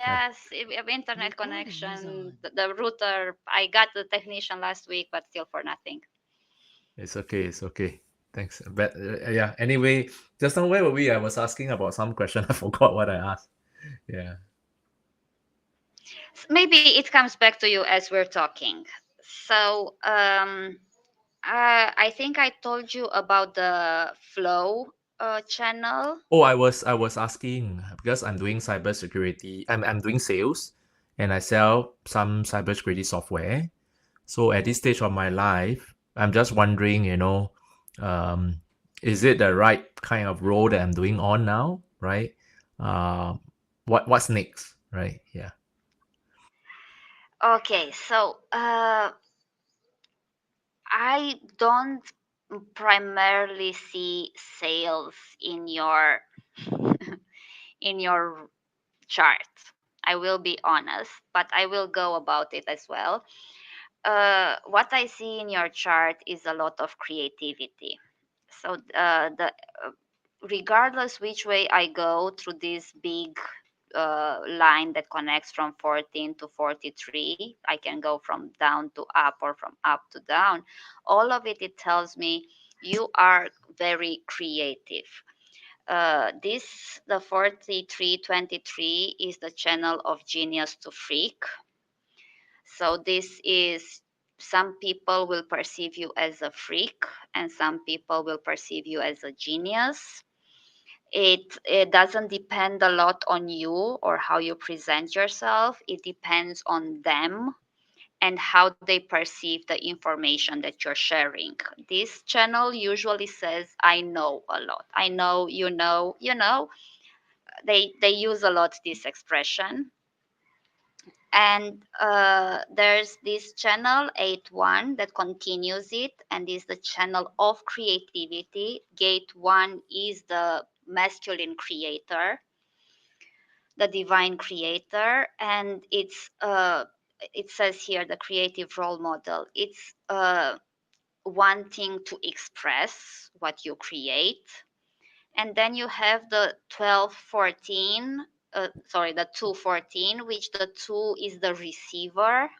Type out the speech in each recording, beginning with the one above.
Yes, internet connection, the router. I got the technician last week, but still for nothing. It's okay. It's okay. Thanks. But yeah. Anyway, just now where were we? I was asking about some question. I forgot what I asked. Yeah. Maybe it comes back to you as we're talking. So, I think I told you about the flow channel. Oh, I was asking because I'm doing cybersecurity. I'm doing sales, and I sell some cybersecurity software. So at this stage of my life, I'm just wondering, um, is it the right kind of role that I'm doing on now, right? Uh, what's next, right? Yeah. Okay, so I don't primarily see sales in your in your chart. I will be honest, but I will go about it as well. What I see in your chart is a lot of creativity. So the regardless which way I go through this big line that connects from 14 to 43, I can go from down to up or from up to down. All of it, it tells me you are very creative. This the 4323 is the channel of genius to freak. So this is, some people will perceive you as a freak and some people will perceive you as a genius. It doesn't depend a lot on you or how you present yourself. It depends on them and how they perceive the information that you're sharing. This channel usually says, I know a lot. I know, you know. They use a lot this expression. And there's this channel 8-1 that continues it, and is the channel of creativity. Gate 1 is the masculine creator, the divine creator, and it says here the creative role model. It's wanting to express what you create. And then you have the 12-14, sorry, the 2-14, which the 2 is the receiver,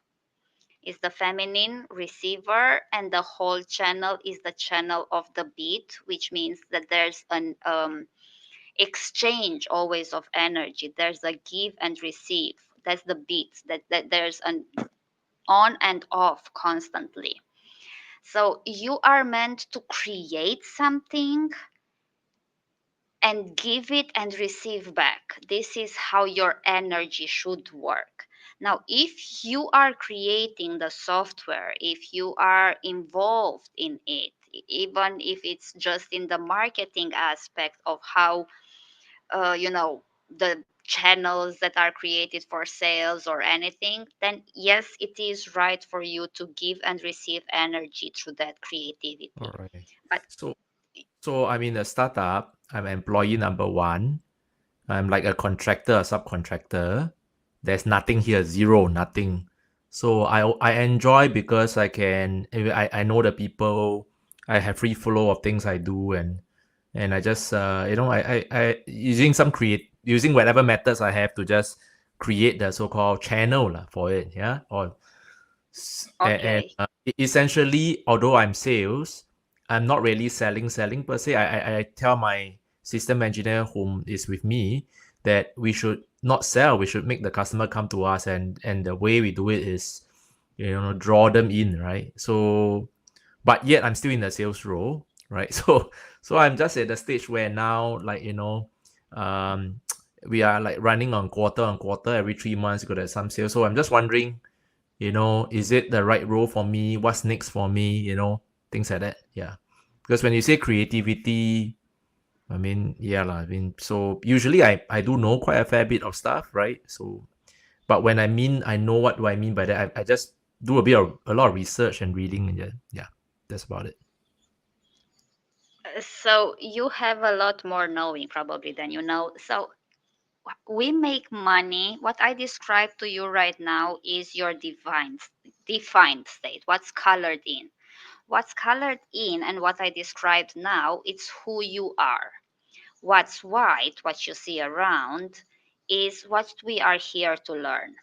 is the feminine receiver, and the whole channel is the channel of the beat, which means that there's an exchange always of energy. There's a give and receive. That's the beat. That there's an on and off constantly. So you are meant to create something and give it and receive back. This is how your energy should work. Now, if you are creating the software, if you are involved in it, even if it's just in the marketing aspect of how, the channels that are created for sales or anything, then yes, it is right for you to give and receive energy through that All creativity. right. But So I'm in a startup. I'm employee number one. I'm like a contractor, a subcontractor. There's nothing here, zero, nothing. So I enjoy because I know the people. I have free flow of things I do, and I just I using using whatever methods I have to just create the so-called channel lah for it, yeah. And okay. essentially, although I'm sales, I'm not really selling per se. I tell my system engineer whom is with me that we should not sell. We should make the customer come to us, and the way we do it is, draw them in, right? So, but yet I'm still in the sales role, right? So I'm just at the stage where now, like, um, we are like running on quarter every 3 months. Got some sales. So I'm just wondering, is it the right role for me? What's next for me? Things like that. Yeah. Because when you say creativity, I mean, yeah, lah. I mean, so usually I do know quite a fair bit of stuff, right? So, but when I know what do I mean by that, I just do a lot of research and reading, and yeah, that's about it. So you have a lot more knowing probably than you know. So we make money. What I described to you right now is your defined state. What's colored in? What's colored in and what I described now, it's who you are. What's white, what you see around, is what we are here to learn.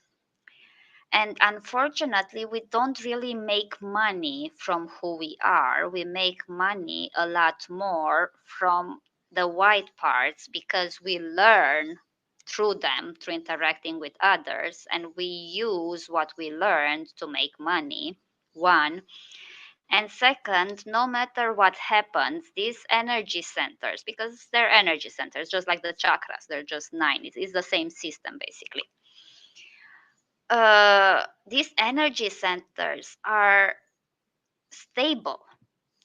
And unfortunately, we don't really make money from who we are. We make money a lot more from the white parts because we learn through them, through interacting with others, and we use what we learned to make money. One. And second, no matter what happens, these energy centers, because they're energy centers, just like the chakras, they're just nine, it's the same system basically. These energy centers are stable.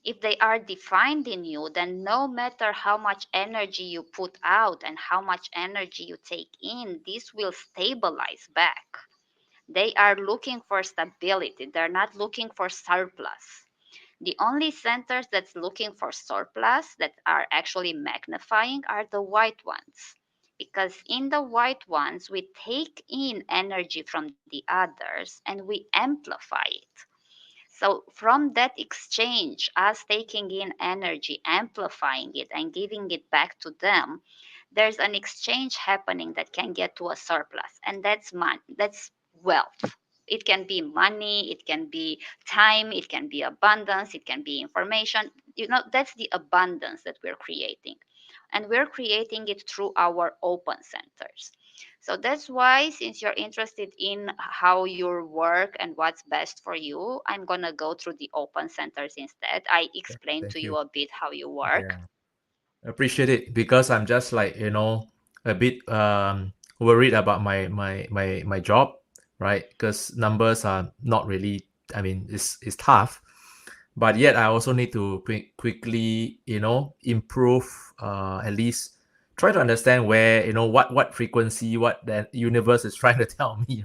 If they are defined in you, then no matter how much energy you put out and how much energy you take in, this will stabilize back. They are looking for stability, they're not looking for surplus. The only centers that's looking for surplus that are actually magnifying are the white ones. Because in the white ones, we take in energy from the others and we amplify it. So, from that exchange, us taking in energy, amplifying it, and giving it back to them, there's an exchange happening that can get to a surplus, and that's money, that's wealth. It can be money, it can be time, it can be abundance, it can be information. That's the abundance that we're creating. And we're creating it through our open centers. So that's why, since you're interested in how you work and what's best for you, I'm going to go through the open centers instead. I explained to Thank you you. a bit how you work. Yeah. Appreciate it because I'm just like, a bit worried about my job, right? Because numbers are not really, I mean, it's tough, but yet I also need to quickly, improve, at least try to understand where, what frequency, what the universe is trying to tell me,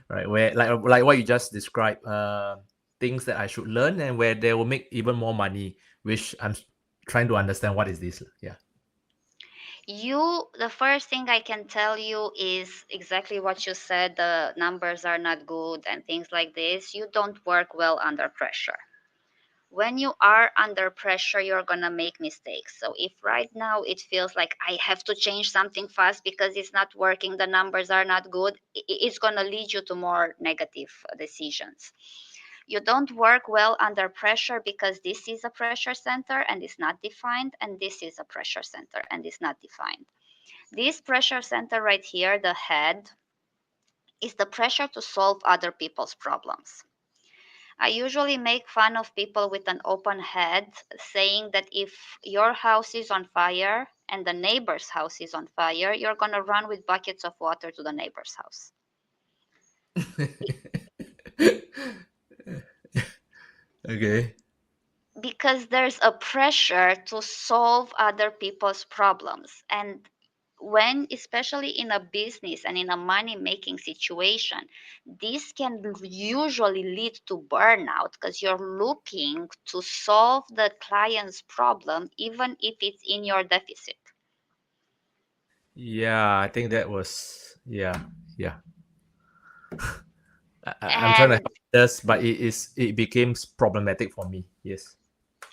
right, where, like what you just described, things that I should learn and where they will make even more money, which I'm trying to understand what is this. Yeah. The first thing I can tell you is exactly what you said, the numbers are not good and things like this. You don't work well under pressure. When you are under pressure, you're going to make mistakes. So if right now it feels like I have to change something fast because it's not working, the numbers are not good, it's going to lead you to more negative decisions. You don't work well under pressure because this is a pressure center and it's not defined, and this is a pressure center and it's not defined. This pressure center right here, the head, is the pressure to solve other people's problems. I usually make fun of people with an open head, saying that if your house is on fire and the neighbor's house is on fire, you're going to run with buckets of water to the neighbor's house. Okay. Because there's a pressure to solve other people's problems. And when, especially in a business and in a money making situation, this can usually lead to burnout because you're looking to solve the client's problem even if it's in your deficit. Yeah, I think that was, yeah, yeah. I'm trying to And help this, but it became problematic for me. Yes.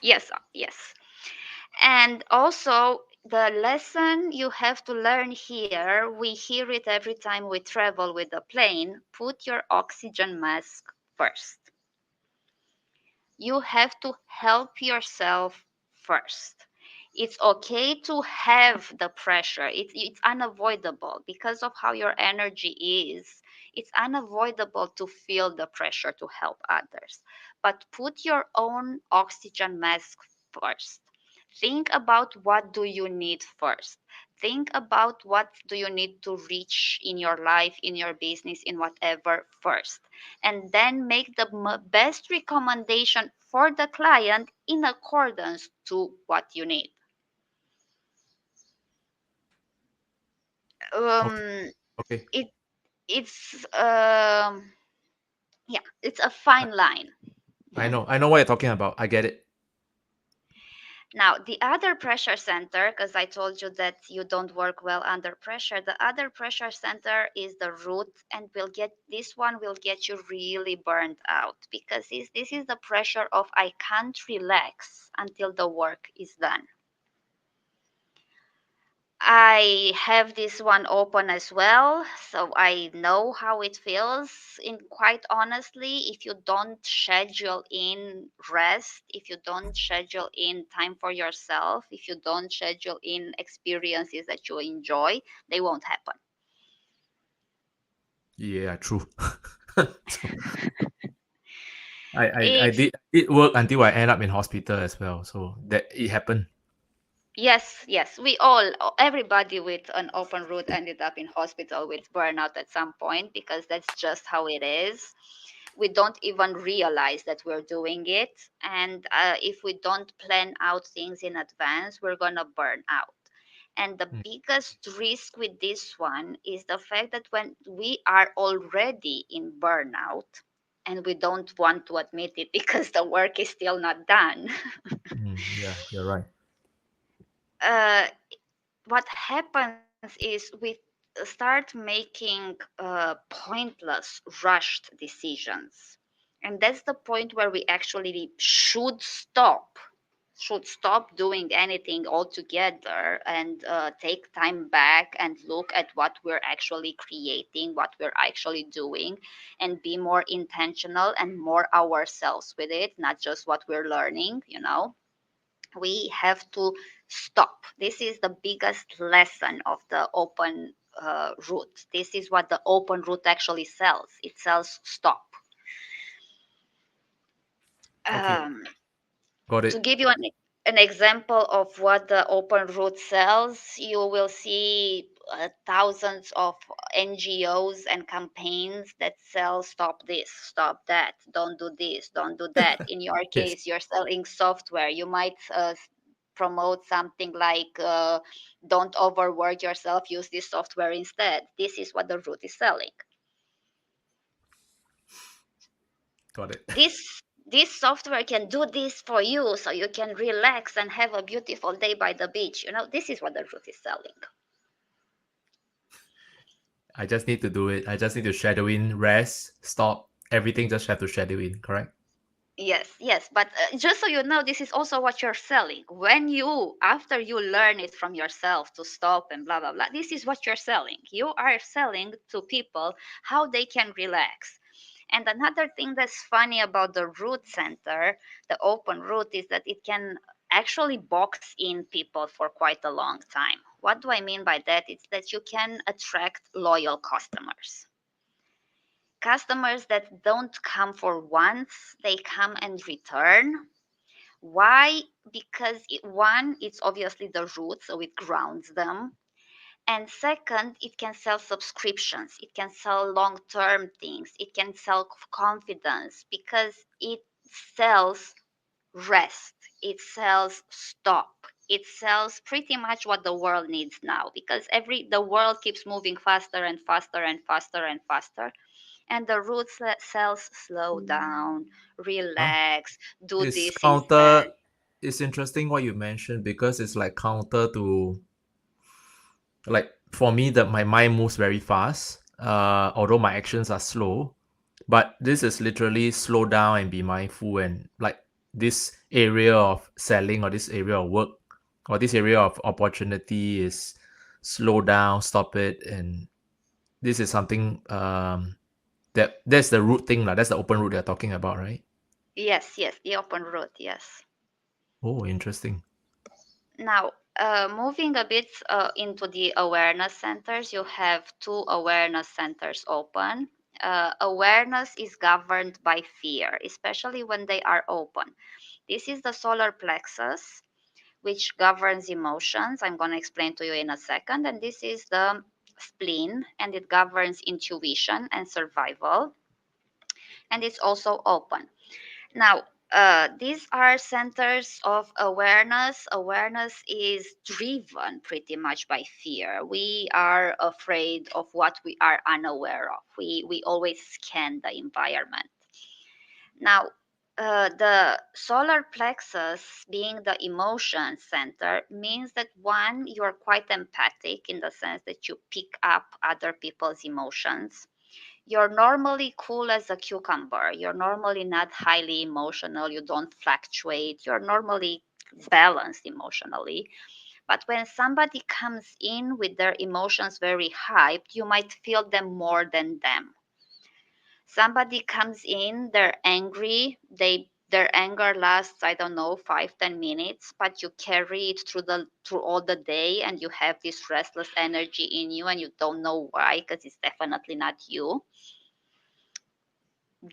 yes, yes. And also, the lesson you have to learn here, we hear it every time we travel with a plane: put your oxygen mask first. You have to help yourself first. It's okay to have the pressure. It's unavoidable because of how your energy is. It's unavoidable to feel the pressure to help others. But put your own oxygen mask first. Think about what do you need first. Think about what do you need to reach in your life, in your business, in whatever first, and then make the best recommendation for the client in accordance to what you need. Okay. Um, Okay. it it's yeah, it's a fine line. I know. I know what you're talking about. I get it. Now, the other pressure center, because I told you that you don't work well under pressure, the other pressure center is the root, and this one will get you really burned out because this is the pressure of I can't relax until the work is done. I have this one open as well, so I know how it feels. In quite honestly, if you don't schedule in rest, if you don't schedule in time for yourself, if you don't schedule in experiences that you enjoy, they won't happen. Yeah, true. So I It's did work until I end up in hospital as well. So that it happened. Yes, yes. We all, everybody with an open route ended up in hospital with burnout at some point because that's just how it is. We don't even realize that we're doing it. And if we don't plan out things in advance, we're going to burn out. And the Mm, biggest risk with this one is the fact that when we are already in burnout and we don't want to admit it because the work is still not done, yeah, you're right. uh, what happens is we start making pointless, rushed decisions. And that's the point where we actually should stop doing anything altogether and take time back and look at what we're actually creating, what we're actually doing, and be more intentional and more ourselves with it, not just what we're learning. We have to stop. This is the biggest lesson of the open route. This is what the open route actually sells. It sells stop. Okay, Um, got to it. give you an example of what the open route sells, you will see thousands of NGOs and campaigns that sell stop this, stop that, don't do this, don't do that. In your Yes, case, you're selling software. You might promote something like don't overwork yourself, use this software instead. This is what the route is selling. got it. This software can do this for you so you can relax and have a beautiful day by the beach. This is what the root is selling. I just need to do it. I just need to shadow in, rest, stop. Everything just have to shadow in, correct? Yes, yes, but just so you know, this is also what you're selling. After you learn it from yourself to stop and blah, blah, blah, this is what you're selling. You are selling to people how they can relax. And another thing that's funny about the root center, the open root, is that it can actually box in people for quite a long time. What do I mean by that? It's that you can attract loyal customers that don't come for once, they come and return. Why? Because one, it's obviously the root, so it grounds them. And second, it can sell subscriptions, it can sell long term things, it can sell confidence because it sells rest, it sells stop. It sells pretty much what the world needs now because the world keeps moving faster and faster and faster and faster, and the root cells slow down, Huh? relax, do It's this instead. counter. It's interesting what you mentioned because it's like counter to, like, for me that my mind moves very fast. Although my actions are slow, but this is literally slow down and be mindful, and like this area of selling or this area of work or this area of opportunity is slow down, stop it, and this is something that's the root thing lah. That's the open root they're talking about, right? Yes, yes, the open root, yes. Oh, interesting. Now, moving a bit into the awareness centers, you have two awareness centers open. Awareness is governed by fear, especially when they are open. This is the solar plexus, which governs emotions. I'm going to explain to you in a second. And this is the spleen, and it governs intuition and survival. And it's also open. Now, these are centers of awareness. Awareness is driven pretty much by fear. We are afraid of what we are unaware of. We always scan the environment. Now, the solar plexus being the emotion center means that one, you're quite empathic in the sense that you pick up other people's emotions. You're normally cool as a cucumber. You're normally not highly emotional. You don't fluctuate. You're normally balanced emotionally. But when somebody comes in with their emotions very hyped, you might feel them more than them. Somebody comes in, they're angry, their anger lasts, I don't know, 5, 10 minutes, but you carry it through all the day, and you have this restless energy in you, and you don't know why, because it's definitely not you.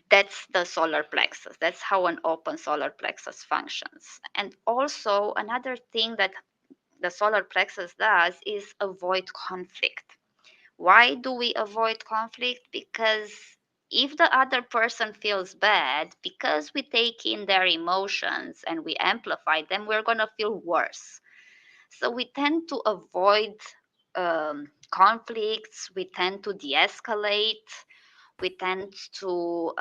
That's the solar plexus. That's how an open solar plexus functions. And also, another thing that the solar plexus does is avoid conflict. Why do we avoid conflict? Because if the other person feels bad, because we take in their emotions and we amplify them, we're going to feel worse. So we tend to avoid conflicts, we tend to de escalate, we tend to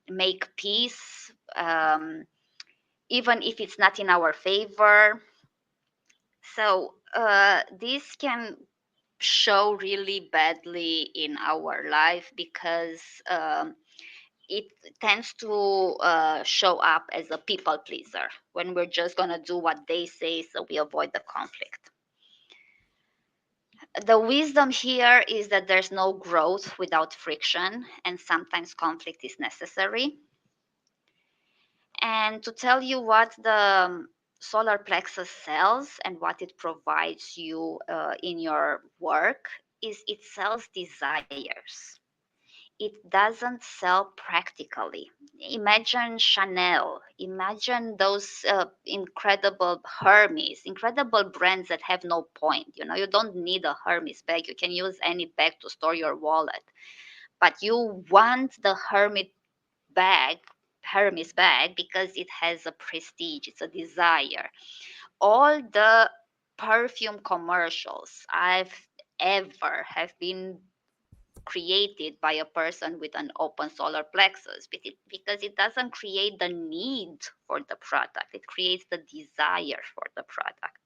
make peace, even if it's not in our favor. So this can show really badly in our life because it tends to show up as a people pleaser when we're just going to do what they say so we avoid the conflict. The wisdom here is that there's no growth without friction, and sometimes conflict is necessary. And to tell you what the solar plexus sells and what it provides you in your work is it sells desires. It doesn't sell practically. Imagine Chanel, imagine those incredible Hermes, incredible brands that have no point. You know, you don't need a Hermes bag. You can use any bag to store your wallet. But you want the bag, Hermes bag, because it has a prestige, it's a desire. All the perfume commercials I've ever have been created by a person with an open solar plexus because it doesn't create the need for the product, it creates the desire for the product.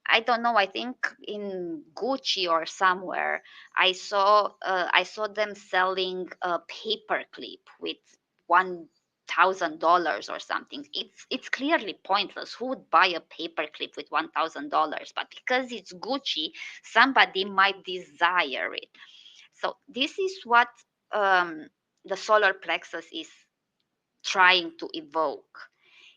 I don't know, I think in Gucci or somewhere I saw them selling a paper clip with $1,000 or something. It's clearly pointless. Who would buy a paper clip with $1,000? But because it's Gucci, somebody might desire it. So this is what um, the solar plexus is trying to evoke.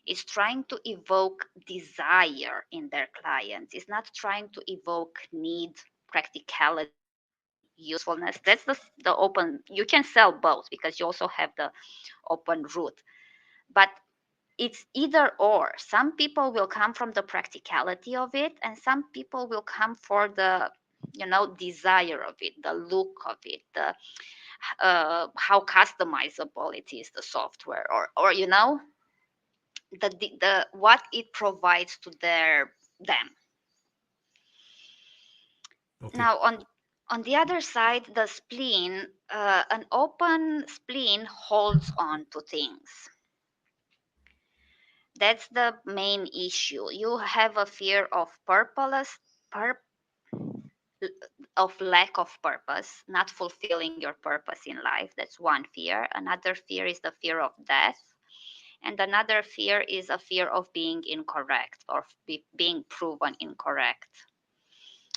It's trying to evoke desire in their clients. It's not trying to evoke need, practicality, usefulness. That's the open. You can sell both because you also have the open route. But it's either or. Some people will come from the practicality of it, and some people will come for the desire of it, the look of it, the how customizable it is, the software, or the what it provides to them. Okay. Now on the other side, the spleen, an open spleen holds on to things. That's the main issue. You have a fear of pur- of lack of purpose, not fulfilling your purpose in life. That's one fear. Another fear is the fear of death. And another fear is a fear of being incorrect or being proven incorrect.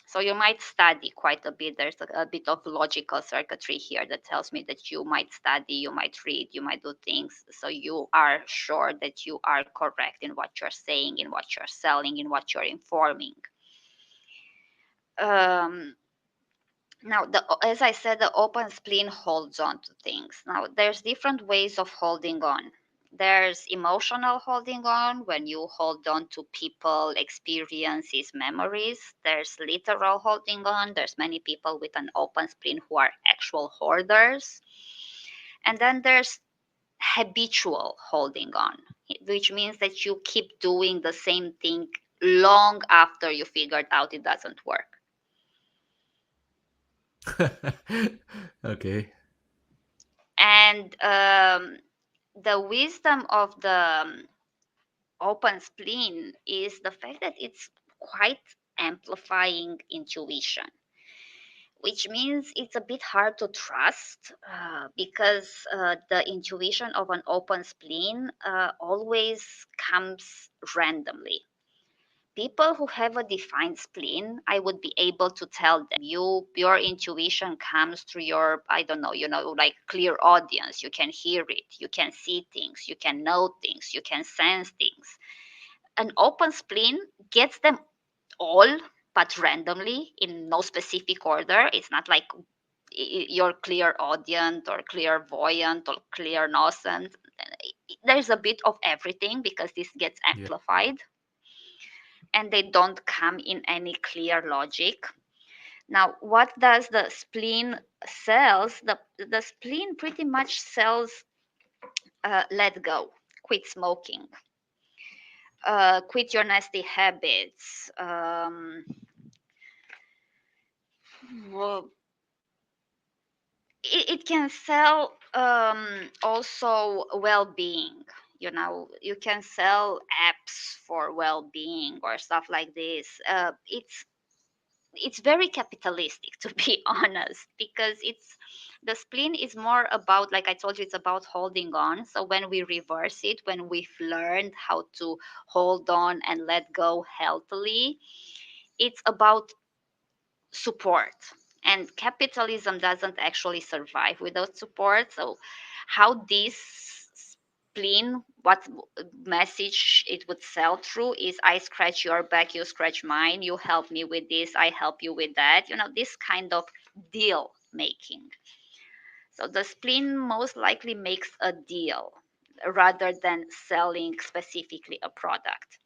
So you might study quite a bit. There's a bit of logical circuitry here that tells me that you might study, you might read, you might do things. So you are sure that you are correct in what you're saying, in what you're selling, in what you're informing. Um, Now, as I said, the open spleen holds on to things. Now, there's different ways of holding on. There's emotional holding on when you hold on to people, experiences, memories. There's literal holding on. There's many people with an open spleen who are actual hoarders. And then there's habitual holding on, which means that you keep doing the same thing long after you figured out it doesn't work. Okay. And the wisdom of the open spleen is the fact that it's quite amplifying intuition, which means it's a bit hard to trust because the intuition of an open spleen always comes randomly. People who have a defined spleen, I would be able to tell them, your intuition comes through your, I don't know, like clear audience. You can hear it, you can see things, you can know things, you can sense things. An open spleen gets them all, but randomly in no specific order. It's not like you're clairaudient or clairvoyant or clairnoscent. There's a bit of everything because this gets Yeah. amplified, and they don't come in any clear logic. Now, what does the spleen sells? The spleen pretty much sells let go, quit smoking, quit your nasty habits. Well, it can sell also well-being. You can sell apps for well-being or stuff like this. It's very capitalistic, to be honest, because it's the spleen is more about, like I told you, it's about holding on. So when we reverse it, when we've learned how to hold on and let go healthily, it's about support. And capitalism doesn't actually survive without support. So how this spleen, what message it would sell through is, I scratch your back, you scratch mine, you help me with this, I help you with that, this kind of deal making. So the spleen most likely makes a deal rather than selling specifically a product.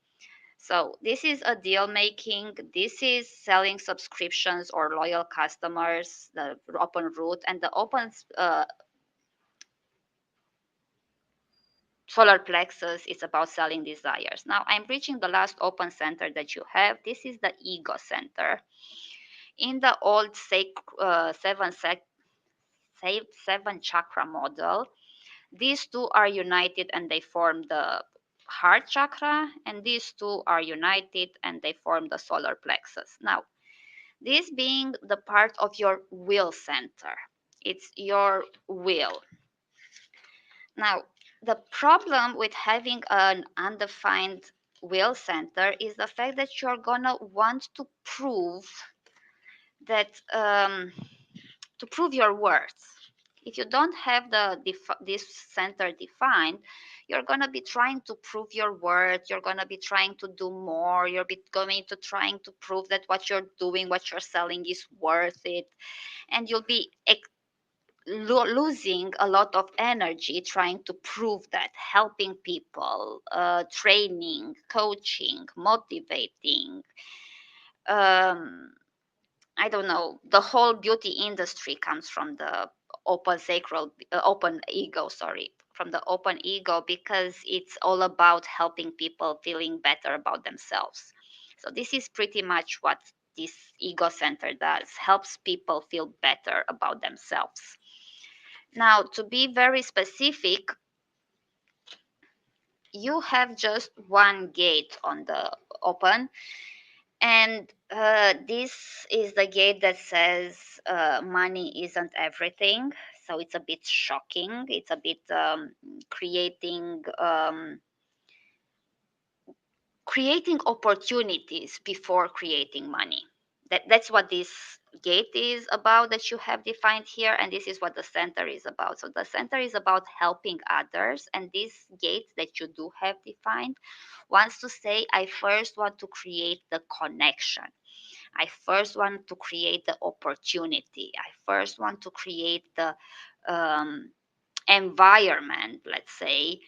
So this is a deal making. This is selling subscriptions or loyal customers, the open route, and the open solar plexus is about selling desires. Now I'm reaching the last open center that you have. This is the ego center. In the old seven chakra model, these two are united and they form the heart chakra, and these two are united and they form the solar plexus. Now, this being the part of your will center, it's your will. Now, the problem with having an undefined will center is the fact that you're gonna want to prove that to prove your worth. If you don't have this center defined, you're gonna be trying to prove your worth. You're gonna be trying to do more. Going to trying to prove that what you're doing, what you're selling, is worth it, and you'll be losing a lot of energy trying to prove that, helping people, training, coaching, motivating. Um, I don't know. The whole beauty industry comes from the open ego. Sorry, from the open ego, because it's all about helping people feeling better about themselves. So this is pretty much what this ego center does: helps people feel better about themselves. Now, to be very specific, you have just one gate on the open, and this is the gate that says money isn't everything. So it's a bit shocking. It's a bit creating opportunities before creating money. That's what this gate is about that you have defined here, and this is what the center is about. So the center is about helping others, and this gate that you do have defined wants to say, I first want to create the connection. I first want to create the opportunity. I first want to create the um, environment, let's say,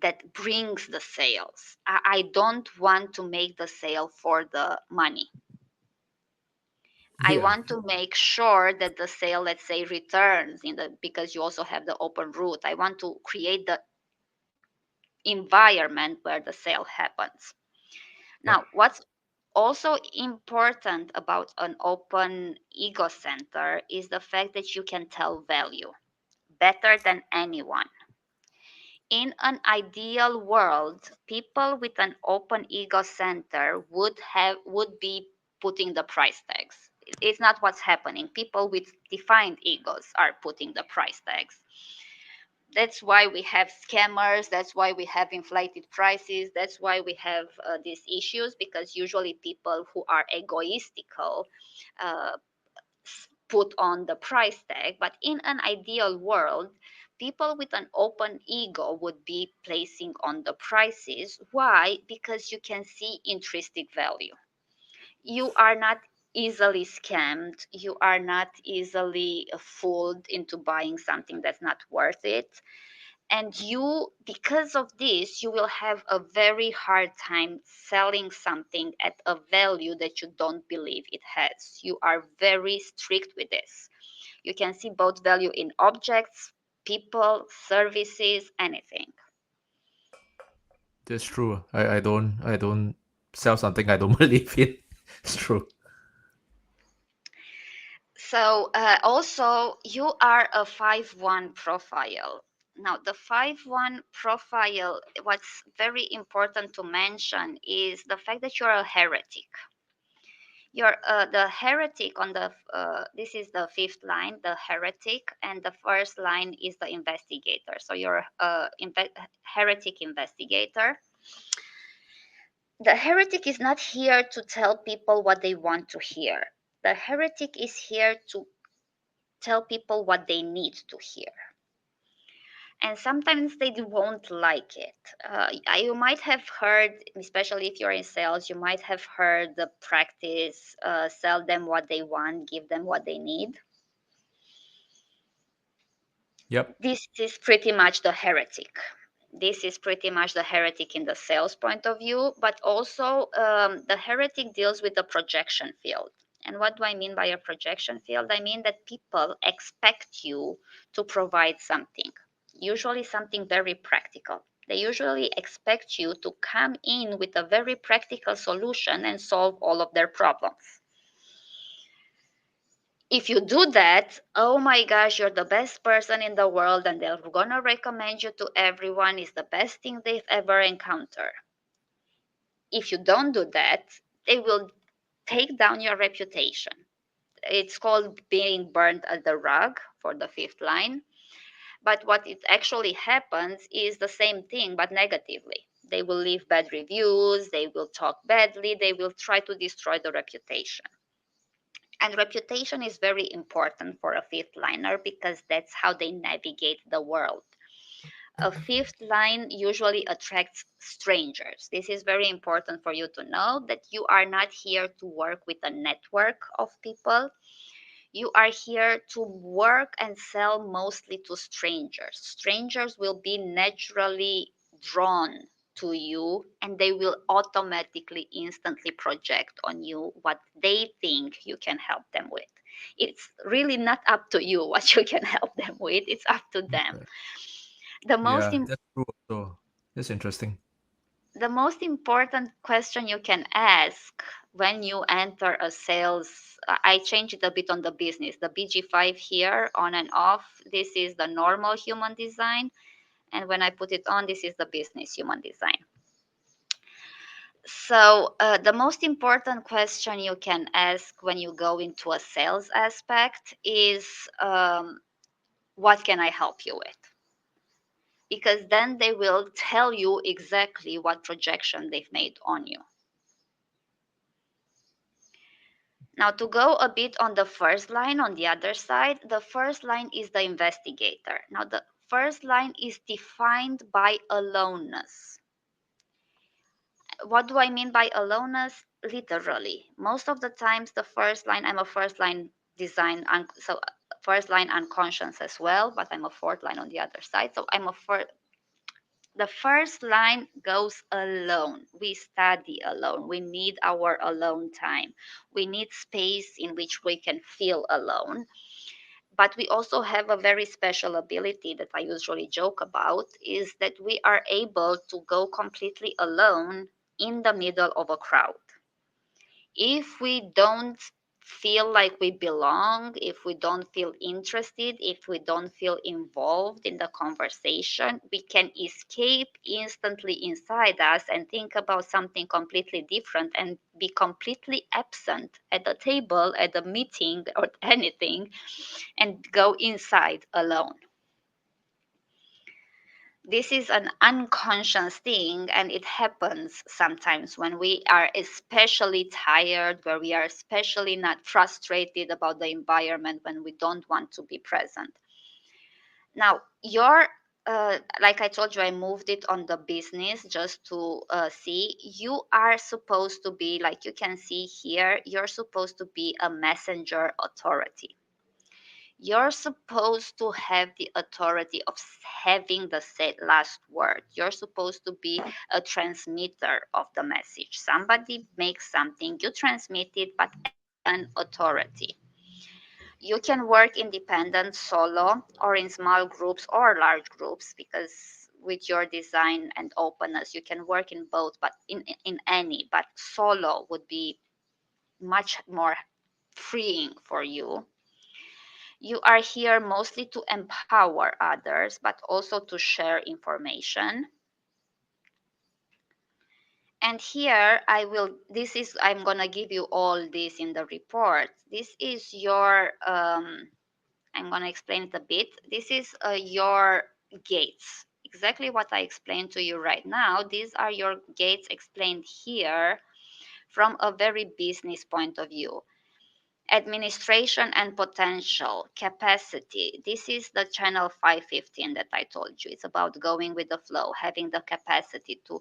that brings the sales. I don't want to make the sale for the money. I Yeah. want to make sure that the sale, let's say, returns in the, because you also have the open route. I want to create the environment where the sale happens. Now, Yep. what's also important about an open ego center is the fact that you can tell value better than anyone. In an ideal world, people with an open ego center would be putting the price tags. It's not what's happening. People with defined egos are putting the price tags. That's why we have scammers. That's why we have inflated prices. That's why we have these issues, because usually people who are egoistical uh, put on the price tag. But in an ideal world, people with an open ego would be placing on the prices. Why? Because you can see intrinsic value. You are not easily scammed. You are not easily fooled into buying something that's not worth it. And you, because of this, you will have a very hard time selling something at a value that you don't believe it has. You are very strict with this. You can see both value in objects, people, services, anything. That's true. I don't sell something I don't believe in. It's true. So also you are a 5-1 profile. Now the 5-1 profile, what's very important to mention is the fact that you're a heretic. You're the heretic on the this is the fifth line, the heretic, and the first line is the investigator. So you're a heretic investigator. The heretic is not here to tell people what they want to hear. The heretic is here to tell people what they need to hear. And sometimes they won't like it. You might have heard, especially if you're in sales, you might have heard the practice, sell them what they want, give them what they need. Yep. This is pretty much the heretic. This is pretty much the heretic in the sales point of view, but also the heretic deals with the projection field. And what do I mean by a projection field? I mean that people expect you to provide something, usually something very practical. They usually expect you to come in with a very practical solution and solve all of their problems. If you do that, oh my gosh, you're the best person in the world and they're gonna recommend you to everyone. It's the best thing they've ever encountered. If you don't do that, they will take down your reputation. It's called being burned at the rug for the fifth line. But what it actually happens is the same thing, but negatively. They will leave bad reviews, they will talk badly, they will try to destroy the reputation. And reputation is very important for a fifth liner because that's how they navigate the world. A fifth line usually attracts strangers. This is very important for you to know that you are not here to work with a network of people. You are here to work and sell mostly to strangers. Strangers will be naturally drawn to you and they will automatically, instantly project on you what they think you can help them with. It's really not up to you what you can help them with, it's up to them. The most Yeah, im- that's true. So that's interesting. the most important question you can ask when you enter a sales, I change it a bit on the business. The BG5 here, on and off, this is the normal human design. And when I put it on, this is the business human design. So, the most important question you can ask when you go into a sales aspect is what can I help you with? Because then they will tell you exactly what projection they've made on you. Now, to go a bit on the first line on the other side, the first line is the investigator. Now, the first line is defined by aloneness. What do I mean by aloneness? Literally, most of the times, the first line, I'm a first line design, so first line unconscious as well, but I'm a fourth line on the other side. So I'm a the first line goes alone. We study alone. We need our alone time. We need space in which we can feel alone. But we also have a very special ability that I usually joke about is that we are able to go completely alone in the middle of a crowd. If we don't feel like we belong, if we don't feel interested, if we don't feel involved in the conversation, we can escape instantly inside us and think about something completely different and be completely absent at the table, at the meeting, or anything, and go inside alone. This is an unconscious thing, and it happens sometimes when we are especially tired, where we are especially not frustrated about the environment, when we don't want to be present. Now, your like I told you, I moved it on the business just to see. You are supposed to be, like you can see here, you're supposed to be a messenger authority. You're supposed to have the authority of having the last word. You're supposed to be a transmitter of the message. Somebody makes something, you transmit it, but as an authority. You can work independent, solo, or in small groups or large groups, because with your design and openness, you can work in both, but in any, but solo would be much more freeing for you. You are here mostly to empower others, but also to share information. And here I'm going to give you all this in the report. This is your, I'm going to explain it a bit. This is your gates. Exactly what I explained to you right now. These are your gates explained here from a very business point of view. Administration and potential capacity. This is the channel 515 that I told you. It's about going with the flow, having the capacity to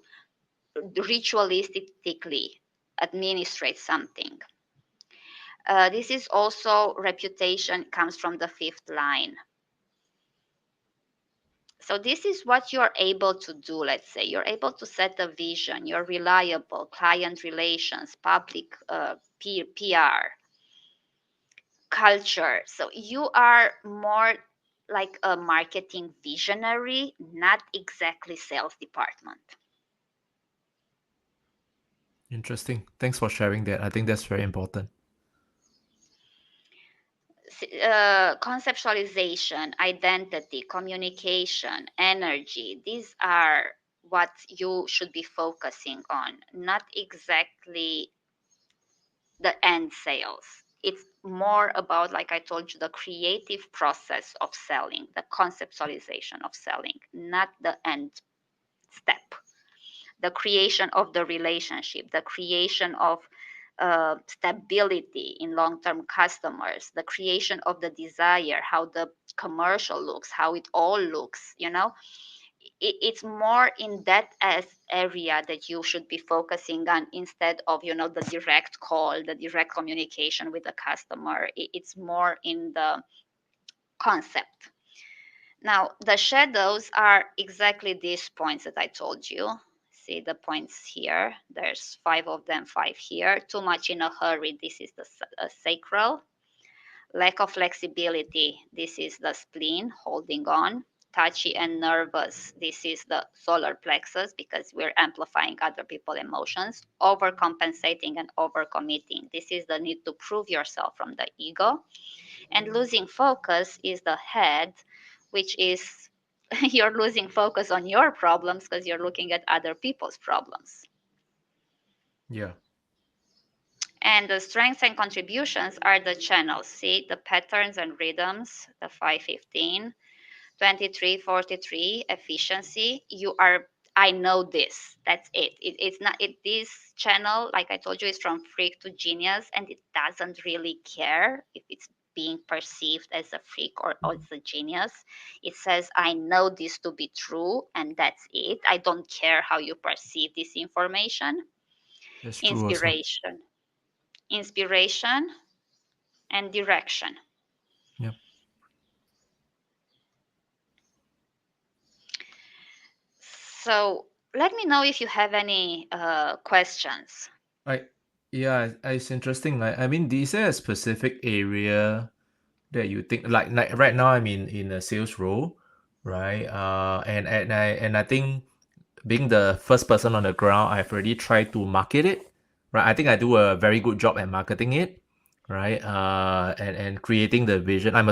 ritualistically administrate something. This is also reputation, comes from the fifth line. So this is what you're able to do. Let's say you're able to set a vision, you're reliable, client relations, public PR, culture. So you are more like a marketing visionary, not exactly sales department. Interesting. Thanks for sharing that. I think that's very important. Conceptualization, identity, communication, energy, these are what you should be focusing on, not exactly the end sales. It's more about, like I told you, the creative process of selling, the conceptualization of selling, not the end step. The creation of the relationship, the creation of stability in long term customers, the creation of the desire, how the commercial looks, how it all looks, it's more in that as area that you should be focusing on, instead of the direct call, the direct communication with the customer. It's more in the concept. Now, the shadows are exactly these points that I told you. See the points here. There's five of them, five here. Too much in a hurry. This is the sacral. Lack of flexibility. This is the spleen, holding on. Touchy and nervous. This is the solar plexus, because we're amplifying other people's emotions. Overcompensating and overcommitting. This is the need to prove yourself from the ego. And losing focus is the head, which is you're losing focus on your problems because you're looking at other people's problems. Yeah. And the strengths and contributions are the channels. See the patterns and rhythms, the 515, 2343, efficiency. You are, I know this. That's it. It's not it. This channel, like I told you, is from freak to genius, and it doesn't really care if it's being perceived as a freak or as a genius. It says, I know this to be true, and that's it. I don't care how you perceive this information. That's true also. Inspiration, inspiration, and direction. Yep. So let me know if you have any questions. I yeah, it's interesting. I mean, is there a specific area that you think like right now I'm in a sales role, right? And I think being the first person on the ground, I've already tried to market it, right? I think I do a very good job at marketing it, right? And creating the vision. I'm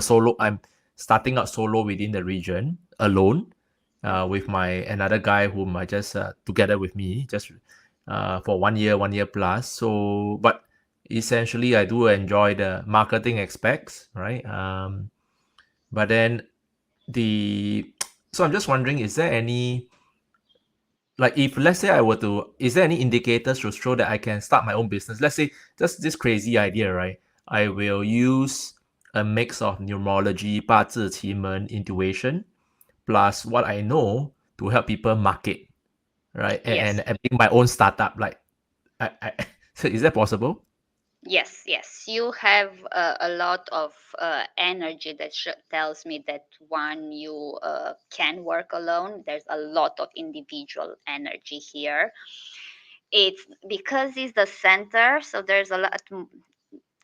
starting out solo within the region alone, with Mhm. my another guy whom I just together with me just for 1 year plus. So, but essentially, I do enjoy the marketing aspects, right? But then the So I'm just wondering, is there any, like, if let's say I were to, is there any indicators to show that I can start my own business? Let's say just this crazy idea, right? I will use a mix of numerology, 八字奇门, intuition, plus what I know to help people market, right? Yes. And being my own startup, like, so is that possible? Yes, yes. You have a lot of energy that tells me that one, you can work alone. There's a lot of individual energy here. It's because it's the center, so there's a lot.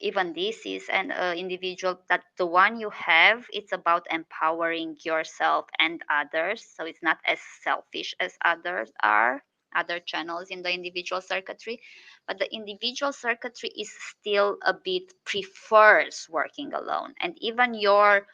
Even this is an individual, that the one you have, it's about empowering yourself and others, so it's not as selfish as others are, other channels in the individual circuitry. But the individual circuitry is still a bit prefers working alone, and even your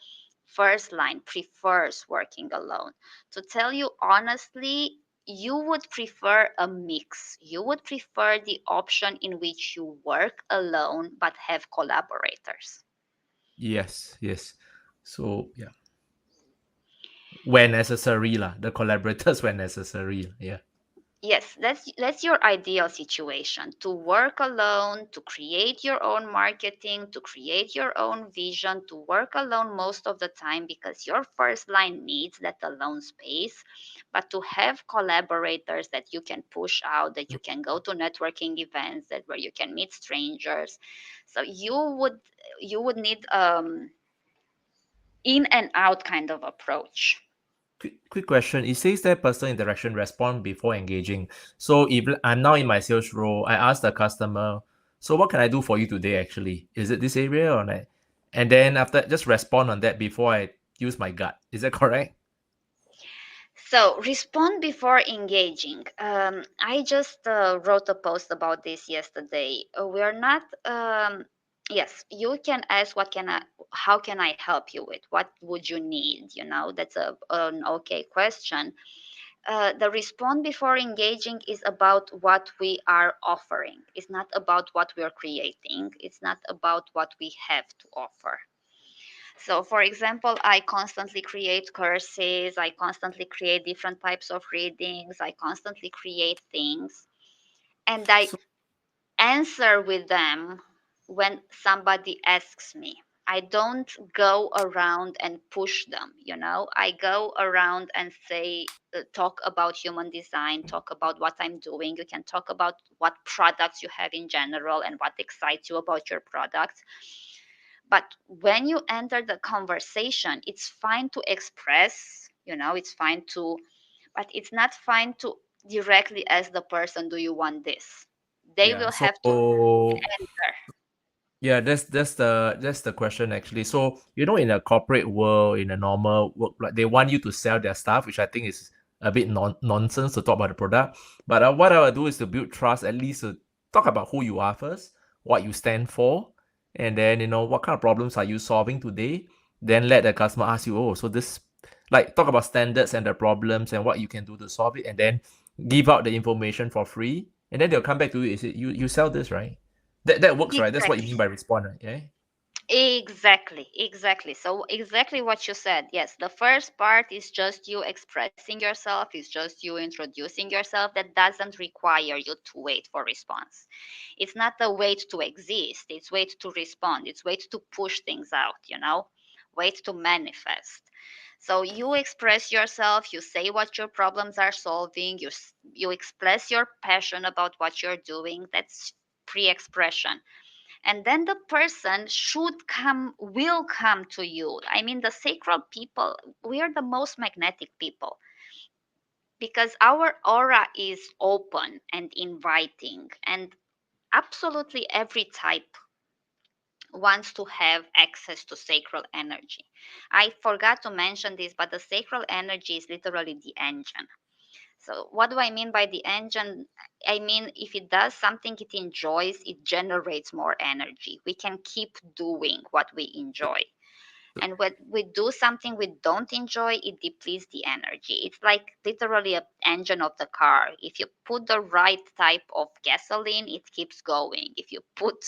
first line prefers working alone. To tell you honestly, you would prefer a mix. You would prefer the option in which you work alone but have collaborators. Yes, yes. So yeah, when necessary lah, the collaborators when necessary. Yeah. Yes, that's your ideal situation, to work alone, to create your own marketing, to create your own vision, to work alone most of the time because your first line needs that alone space, but to have collaborators that you can push out, that you can go to networking events, that where you can meet strangers. So you would need in and out kind of approach. Quick question. It says that personal interaction respond before engaging. So if I'm now in my sales role, I ask the customer, so what can I do for you today actually? Is it this area or not? And then after just respond on that before I use my gut. Is that correct? So, respond before engaging. I just wrote a post about this yesterday. We're not. Yes, you can ask, "What can I? How can I help you with? What would you need?" That's an okay question. The respond before engaging is about what we are offering. It's not about what we are creating. It's not about what we have to offer. So, for example, I constantly create courses, I constantly create different types of readings, I constantly create things, and I So answer with them when somebody asks me. I don't go around and push them. I go around and say, talk about human design, talk about what I'm doing. You can talk about what products you have in general and what excites you about your products. But when you enter the conversation, it's fine to express, it's fine to, but it's not fine to directly ask the person, do you want this? They yeah, will so have to enter. yeah, that's the question actually. So in a corporate world, in a normal work, like they want you to sell their stuff, which I think is a bit nonsense to talk about the product. But what I will do is to build trust, at least to talk about who you are first, what you stand for, and then what kind of problems are you solving today. Then let the customer ask you, oh, so this, like, talk about standards and the problems and what you can do to solve it, and then give out the information for free, and then they'll come back to you. Is it you sell this, right? That works, right? That's what you Exactly. mean by respond, right? Yeah. Exactly, exactly. So, exactly what you said. Yes, the first part is just you expressing yourself, is just you introducing yourself. That doesn't require you to wait for response. It's not a wait to exist, it's wait to respond, it's wait to push things out, wait to manifest. So, you express yourself, you say what your problems are solving, you express your passion about what you're doing. That's pre expression, and then the person will come to you. I mean, the sacral people, we are the most magnetic people because our aura is open and inviting, and absolutely every type wants to have access to sacral energy. I forgot to mention this, but the sacral energy is literally the engine. So, what do I mean by the engine? I mean, if it does something it enjoys, it generates more energy. We can keep doing what we enjoy. And when we do something we don't enjoy, it depletes the energy. It's like literally a engine of the car. If you put the right type of gasoline, it keeps going. If you put,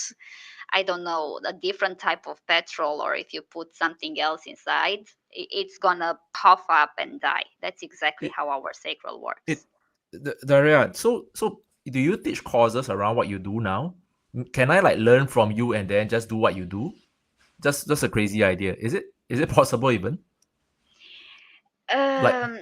I don't know, a different type of petrol, or if you put something else inside, it's gonna puff up and die. That's exactly It how our sacral it works. Daria, so do you teach courses around what you do now? Can I like learn from you and then just do what you do? Just a crazy idea. Is it possible even? Like Um,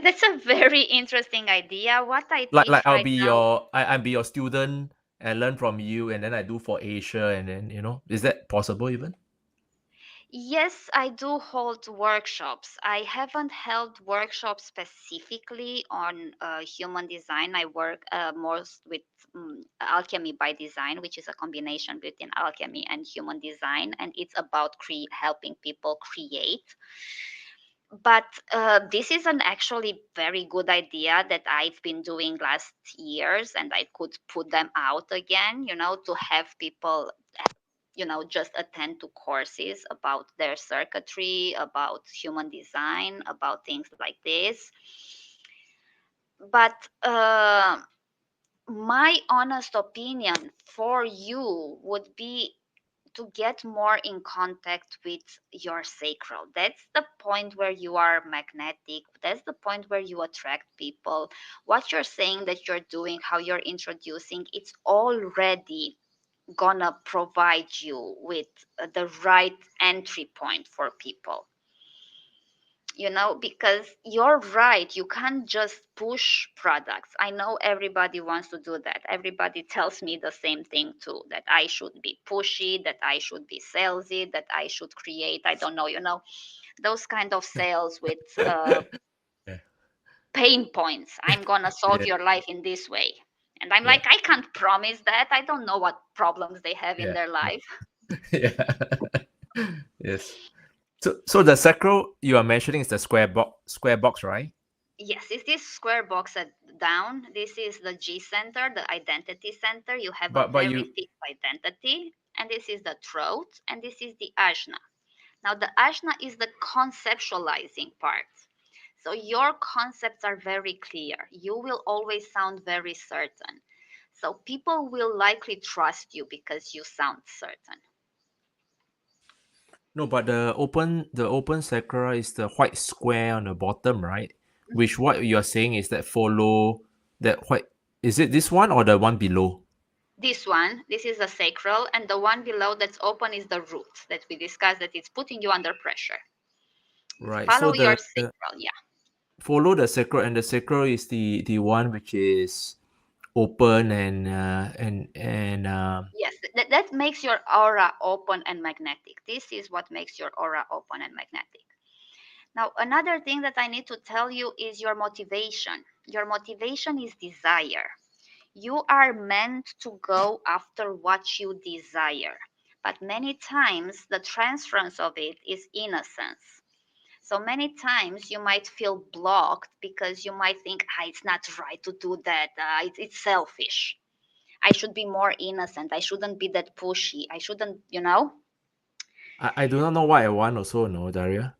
that's a very interesting idea. What I like teach I'll right be now. I'll be your student and learn from you and then I do for Asia and then is that possible even? Yes, I do hold workshops. I haven't held workshops specifically on human design. I work more with alchemy by design, which is a combination between alchemy and human design, and it's about helping people create. But this is an actually very good idea that I've been doing last years, and I could put them out again. To have people just attend to courses about their circuitry, about human design, about things like this. But my honest opinion for you would be to get more in contact with your sacral. That's the point where you are magnetic. That's the point where you attract people. What you're saying that you're doing, how you're introducing, it's already gonna provide you with the right entry point for people. Because you're right, you can't just push products. I know everybody wants to do that. Everybody tells me the same thing too, that I should be pushy, that I should be salesy, that I should create, I don't know, those kind of sales with Yeah. pain points. I'm gonna solve Yeah. your life in this way. And I'm Yeah. like, I can't promise that. I don't know what problems they have in Yeah. their life. Yeah. Yes. So the sacral you are mentioning is the square box, right? Yes, it's this square box down. This is the G center, the identity center. You have a But very you fixed identity. And this is the throat. And this is the ajna. Now, the ajna is the conceptualizing part. So your concepts are very clear. You will always sound very certain. So people will likely trust you because you sound certain. no, but the open sacral is the white square on the bottom, right? Mhm. Which what you are saying is that follow that white. Is it this one or the one below? This one, this is the sacral, and the one below that's open is the root that we discussed that it's putting you under pressure. Right. So Follow your the sacral, yeah. follow the sacral, and the sacral is the one which is open and Yes, that makes your aura open and magnetic. This is what makes your aura open and magnetic. Now, another thing that I need to tell you is your motivation. Your motivation is desire. You are meant to go after what you desire. But many times, the transference of it is innocence. So many times you might feel blocked because you might think, it's not right to do that. It's selfish. I should be more innocent. I shouldn't be that pushy. I shouldn't. I do not know what I want also, no, Daria.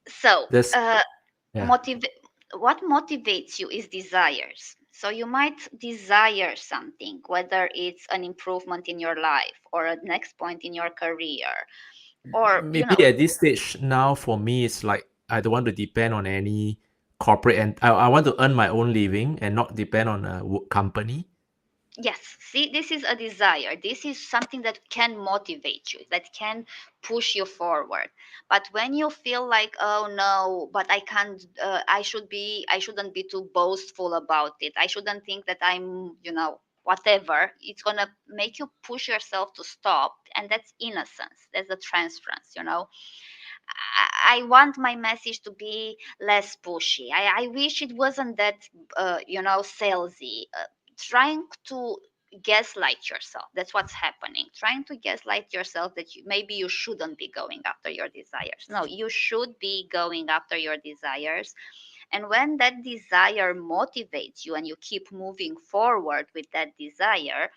So, There's yeah. motiv- what motivates you is desires. So, you might desire something, whether it's an improvement in your life or a next point in your career, or, Maybe at this stage now for me it's like I don't want to depend on any corporate, and I want to earn my own living and not depend on a company. yes, see, this is a desire. This is something that can motivate you, that can push you forward. But when you feel like, oh no, but I can't, I shouldn't be too boastful about it. I shouldn't think that whatever. It's gonna make you push yourself to stop, and that's innocence. That's the transference. I want my message to be less pushy. I wish it wasn't that, salesy. Trying to gaslight yourself. That's what's happening. Trying to gaslight yourself that maybe you shouldn't be going after your desires. No, you should be going after your desires. And when that desire motivates you and you keep moving forward with that desire,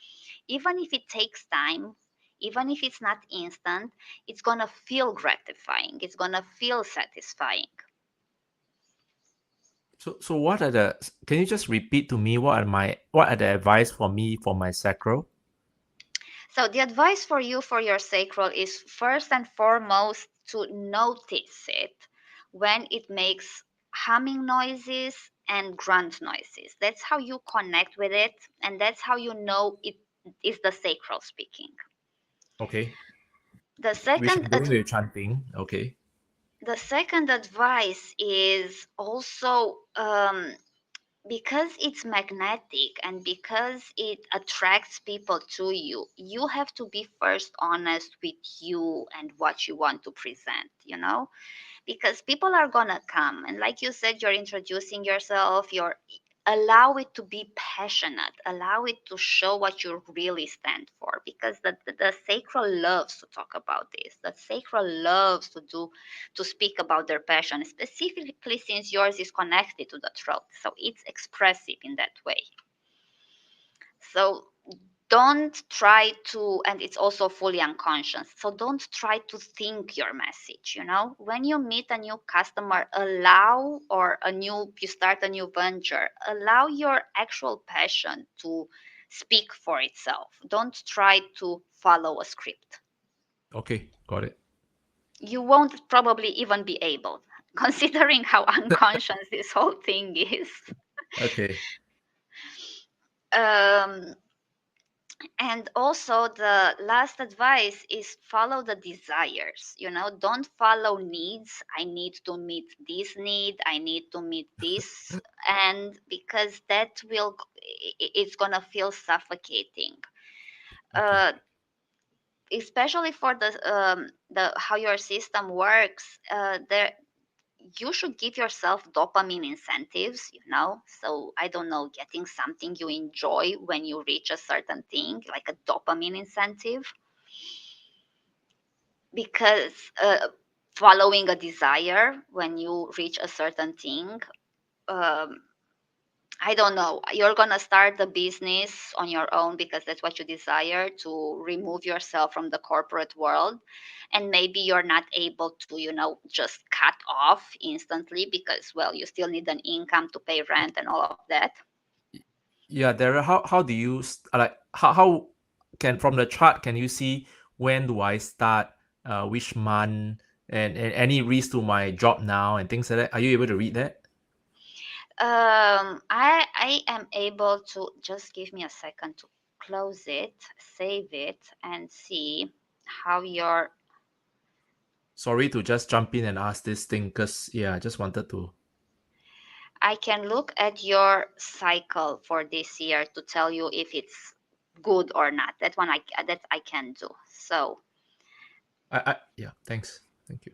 even if it takes time, even if it's not instant, it's going to feel gratifying. It's going to feel satisfying. So what are the can you just repeat to me what are the advice for me for my sacral? So, the advice for you for your sacral is first and foremost to notice it when it makes humming noises and grunt noises. That's how you connect with it, and that's how you know it is the sacral speaking. Okay. The Which second I'm doing with chanting. Okay. the second advice is also because it's magnetic and because it attracts people to you, you have to be first honest with you and what you want to present, because people are gonna come, and like you said, you're introducing yourself, you're allow it to be passionate, allow it to show what you really stand for, because the sacral loves to talk about this, the sacral loves to speak about their passion, specifically since yours is connected to the throat, so it's expressive in that way. So don't try to, and it's also fully unconscious, so don't try to think your message. When you meet a new customer, allow, or you start a new venture, allow your actual passion to speak for itself. Don't try to follow a script. Okay. Got it. You won't probably even be able, considering how unconscious this whole thing is. Okay. um, And also, the last advice is follow the desires. Don't follow needs. I need to meet this need. I need to meet this. And because that it's going to feel suffocating. Okay. Uh, Especially for the how your system works, there you should give yourself dopamine incentives, so I don't know, getting something you enjoy when you reach a certain thing, like a dopamine incentive, because following a desire when you reach a certain thing, um, I don't know, you're gonna start a business on your own because that's what you desire, to remove yourself from the corporate world, and maybe you're not able to, just cut off instantly because, well, you still need an income to pay rent and all of that. Yeah, Dara, how do you like how can from the chart can you see when do I start, which month, and any risk to my job now and things like that? Are you able to read that? I am able to, just give me a second to close it, save it, and see how your Sorry to just jump in and ask this thing because yeah, I just wanted to. I can look at your cycle for this year to tell you if it's good or not. That I can do. So, I yeah, thanks. Thank you.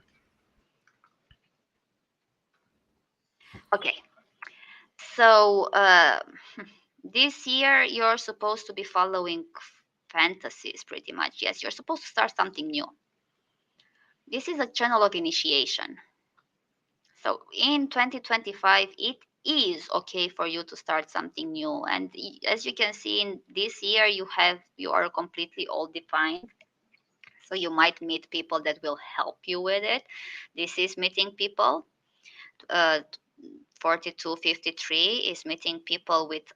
okay. So, this year you're supposed to be following fantasies pretty much. Yes, you're supposed to start something new. This is a channel of initiation. So, in 2025, it is okay for you to start something new. And as you can see, in this year you are completely all defined. So you might meet people that will help you with it. This is meeting people. Uh, 4253 is meeting people with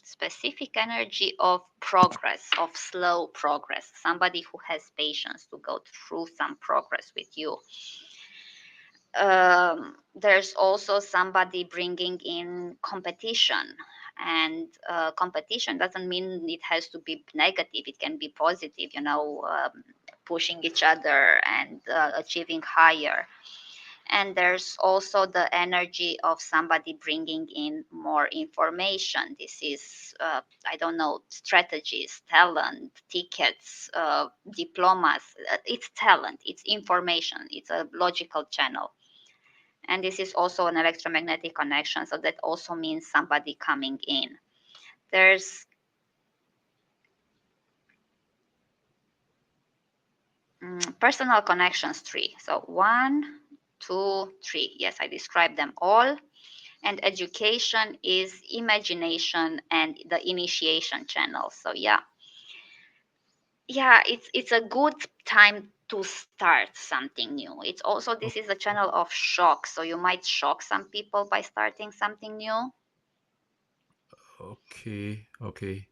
specific energy of progress, of slow progress, somebody who has patience to go through some progress with you. There's also somebody bringing in competition, and competition doesn't mean it has to be negative, it can be positive, pushing each other and achieving higher. And there's also the energy of somebody bringing in more information. This is I don't know, strategies, talent, tickets, diplomas. It's talent, it's information, it's a logical channel. And this is also an electromagnetic connection, so that also means somebody coming in. There's personal connections tree, so 1, 2, 3, yes, I described them all. And education is imagination and the initiation channel. So yeah, it's a good time to start something new. It's also, this is a channel of shock, so you might shock some people by starting something new. Okay, okay.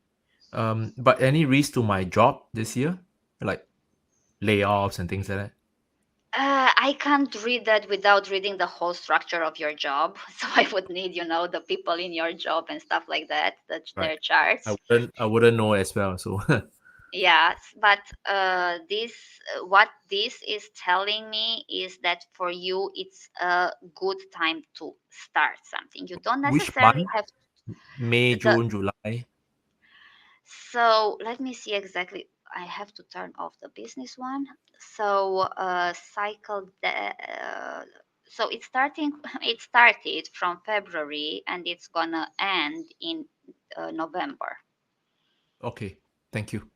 But any risk to my job this year, like layoffs and things like that? I can't read that without reading the whole structure of your job. So I would need, the people in your job and stuff like that, Right. their charts. I wouldn't know as well. So Yeah, but this what this is telling me is that for you it's a good time to start something. You don't which necessarily month? have May, the. June, July. So let me see exactly. I have to turn off the business one. So so it's starting. It started from February and it's gonna end in November. Okay. Thank you.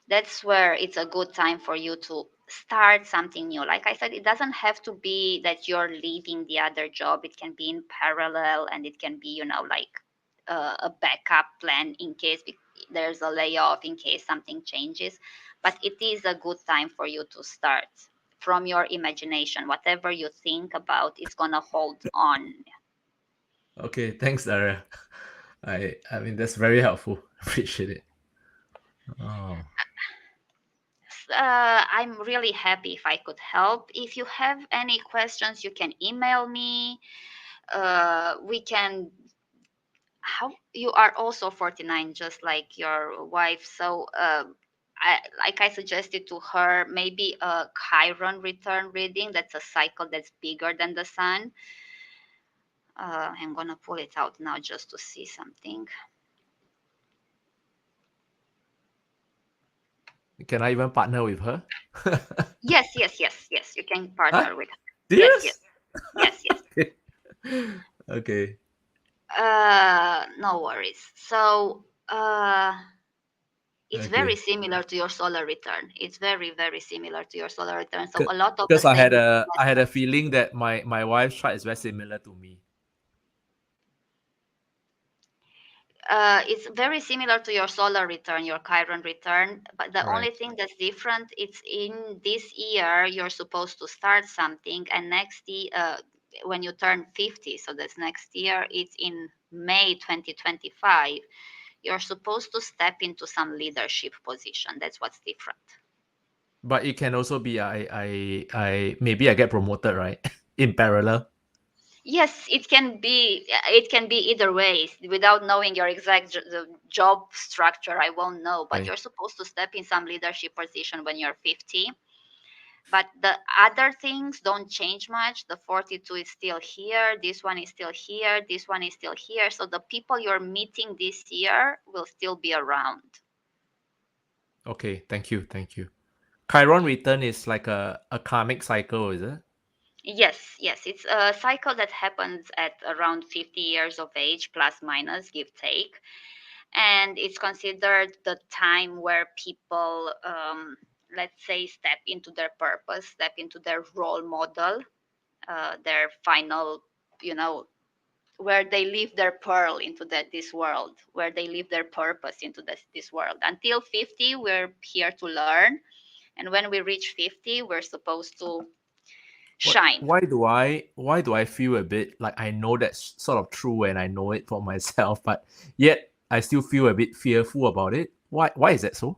That's where it's a good time for you to start something new. Like I said, it doesn't have to be that you're leaving the other job. It can be in parallel, and it can be, like a backup plan in case there's a layoff, in case something changes. But it is a good time for you to start from your imagination. Whatever you think about, it's gonna hold on. Okay. Thanks, Daria. I mean that's very helpful. Appreciate it. Oh. I'm really happy if I could help. If you have any questions, you can email me. We can. How you are also 49, just like your wife. So, like I suggested to her, maybe a Chiron return reading. That's a cycle that's bigger than the sun. I'm gonna pull it out now just to see something. Can I even partner with her? Yes, yes, yes, yes. You can Huh? partner with her. Yes, yes, Serious? yes, yes. Okay. Okay. No worries. So, it's very Okay. similar to your solar return. It's very, very similar to your solar return. So C- a lot of the Because I had same a I had a methods. feeling that my wife's chart is very similar to me. It's very similar to your solar return, your Chiron return, but the Right. only thing that's different, it's in this year you're supposed to start something, and next year, when you turn 50, so that's next year, it's in May 2025, you're supposed to step into some leadership position. That's what's different. But it can also be I maybe I get promoted, right? In parallel. Yes, it can be. It can be either ways. Without knowing your exact the job structure, I won't know. But Right. you're supposed to step in some leadership position when you're 50. But the other things don't change much. The 42 is still here. This one is still here. This one is still here. So the people you're meeting this year will still be around. Okay. Thank you. Thank you. Chiron return is like a karmic cycle, is it? Yes, yes, it's a cycle that happens at around 50 years of age, plus minus, give take. And it's considered the time where people, let's say, step into their purpose, step into their role model, their final, you know, where they leave their pearl into this world, where they leave their purpose into this world. Until 50, we're here to learn. And when we reach 50, we're supposed to What shine. why do I feel a bit like I know that's sort of true and I know it for myself, but yet I still feel a bit fearful about it? Why is that so?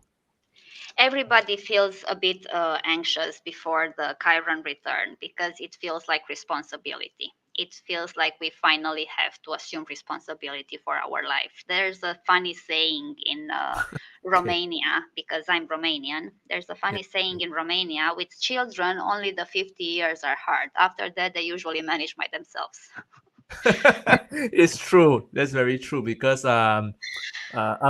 Everybody feels a bit anxious before the Chiron return because it feels like responsibility. It feels like we finally have to assume responsibility for our life. There's a funny saying in Okay. Romania, because I'm Romanian. There's a Yeah. funny saying in Romania, with children, only the 50 years are hard. After that, they usually manage by themselves. It's true. That's very true because a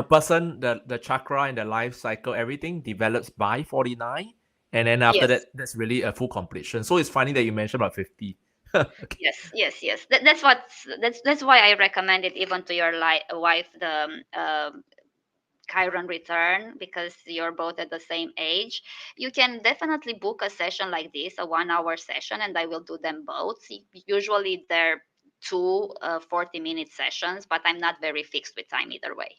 person the chakra and the life cycle everything develops by 49, and then after Yes. that that's really a full completion. So it's funny that you mentioned about 50. Okay. Yes, yes, yes. That's why I recommend it even to your wife, the Chiron return, because you're both at the same age. You can definitely book a session like this, a 1 hour session, and I will do them both. Usually they're two 40-minute sessions, but I'm not very fixed with time either way.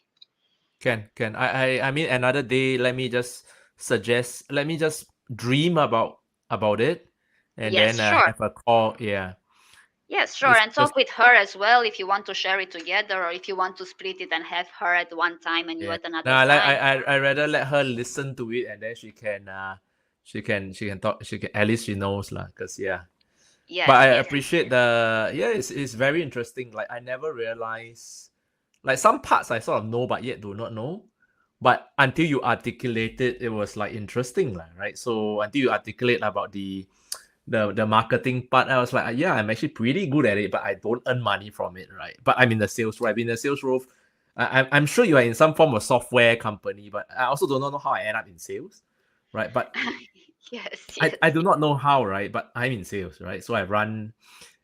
Can I mean another day, let me just dream about it, and Yes, then sure. have a call. Yeah. Yes, sure. It's And just talk with her as well if you want to share it together, or if you want to split it and have her at one time and you yeah. at No, another I like time. I rather let her listen to it, and then she can talk, she can, at least she knows lah, cause yeah. But Yes, I yes. appreciate the, yeah, it's very interesting. Like I never realized, like some parts I sort of know but yet do not know. But until you articulate it, it was like interesting, lah, right? So until you articulate about the marketing part, I was like, yeah, I'm actually pretty good at it, but I don't earn money from it, right? But I'm in the sales role. I've been in the sales role. I'm sure you are in some form of software company, but I also do not know how I end up in sales, right? But Yes, I yes. do not know how, right? But I'm in sales, right? So I run,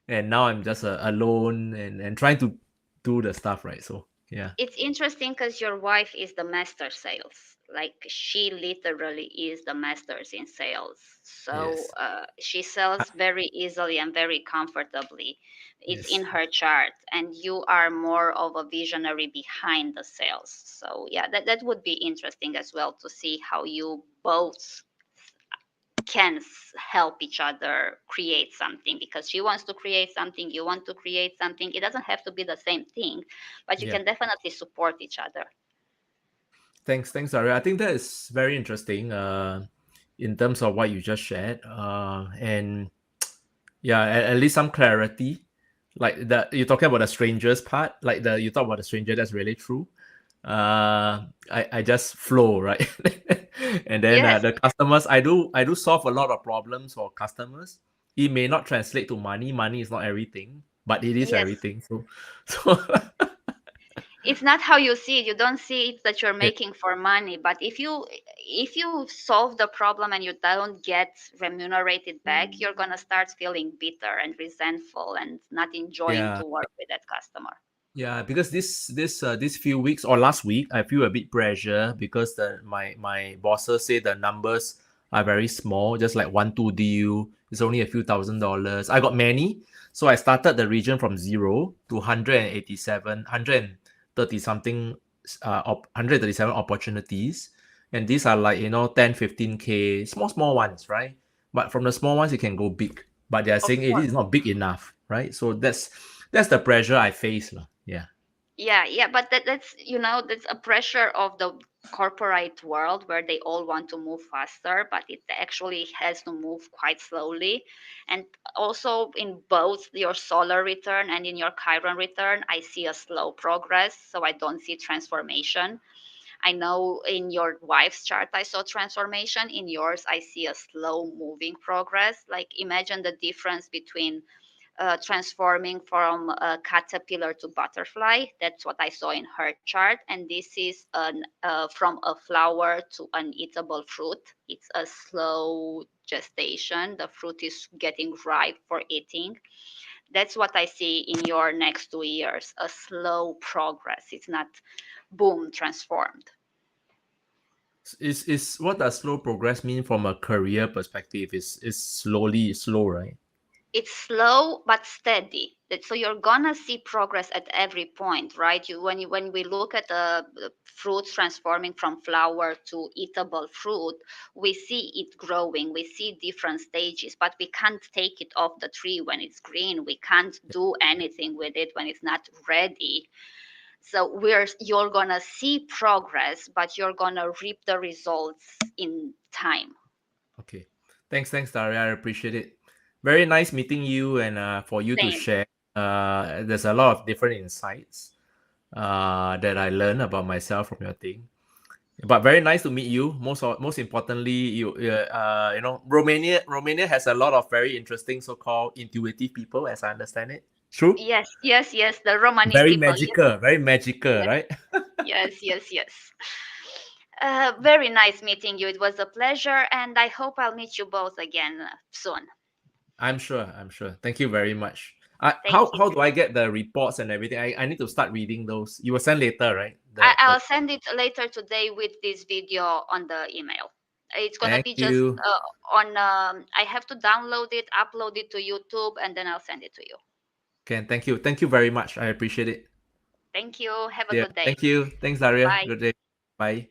and now I'm just alone and trying to do the stuff, right? So yeah, It's interesting because your wife is the master sales. Like she literally is the masters in sales. So yes, she sells very easily and very comfortably. It's in yes, her chart, and you are more of a visionary behind the sales. So yeah, that would be interesting as well to see how you both can help each other create something, because she wants to create something, you want to create something. It doesn't have to be the same thing, but you yeah. can definitely support each other. Thanks, Aria. I think that is very interesting. In terms of what you just shared. And yeah, at least some clarity. Like the you're talking about the strangers part. Like the you talk about the stranger. That's really true. I just flow, right. And then Yes. the customers, I do solve a lot of problems for customers. It may not translate to money. Money is not everything, but it is Yes, everything. So it's not how you see it. You don't see it that you're yeah, making for money, but if you solve the problem and you don't get remunerated back, you're going to start feeling bitter and resentful and not enjoying yeah. to work with that customer. Yeah, because this few weeks or last week, I feel a bit pressure because my bosses say the numbers are very small, just like 1 2 deal. It's only a few $1,000s. I got many, so I started the region from zero to 187, 130 something, 137 opportunities, and these are like 10 15K, small ones, right? But from the small ones, it can go big. But they are Of saying, hey, this course. is not big enough, right? So that's the pressure I face, lah. Yeah. Yeah, yeah, but that's a pressure of the corporate world where they all want to move faster, but it actually has to move quite slowly. And also in both your solar return and in your Chiron return, I see a slow progress, so I don't see transformation. I know in your wife's chart I saw transformation. In yours, I see a slow moving progress. Like imagine the difference between transforming from a caterpillar to butterfly. That's what I saw in her chart. And this is from a flower to an eatable fruit. It's a slow gestation. The fruit is getting ripe for eating. That's what I see in your next 2 years, a slow progress. It's not boom, transformed. Is what does slow progress mean from a career perspective? Is slowly slow, right? It's slow but steady. So you're gonna see progress at every point, right? When we look at the fruits transforming from flower to eatable fruit, we see it growing. We see different stages, but we can't take it off the tree when it's green. We can't do anything with it when it's not ready. So you're gonna see progress, but you're gonna reap the results in time. Okay. Thanks, Daria. I appreciate it. Very nice meeting you and for you to Same. share. There's a lot of different insights that I learned about myself from your thing. But very nice to meet you. Most importantly, Romania has a lot of very interesting so-called intuitive people, as I understand it. True. Yes, yes, yes. The Romani Very people. Yes, magical, very magical, yes, right? yes, yes, yes. Very nice meeting you. It was a pleasure, and I hope I'll meet you both again soon. I'm sure. I'm sure. Thank you very much. Thank you. How do I get the reports and everything? I need to start reading those. You will send later, right? The I'll send it later today with this video on the email. It's gonna Thank be just you. on. I have to download it, upload it to YouTube, and then I'll send it to you. Ken, thank you. Thank you very much. I appreciate it. Thank you. Have a Yeah. good day. Thank you. Thanks, Daria. Bye. Good day. Bye.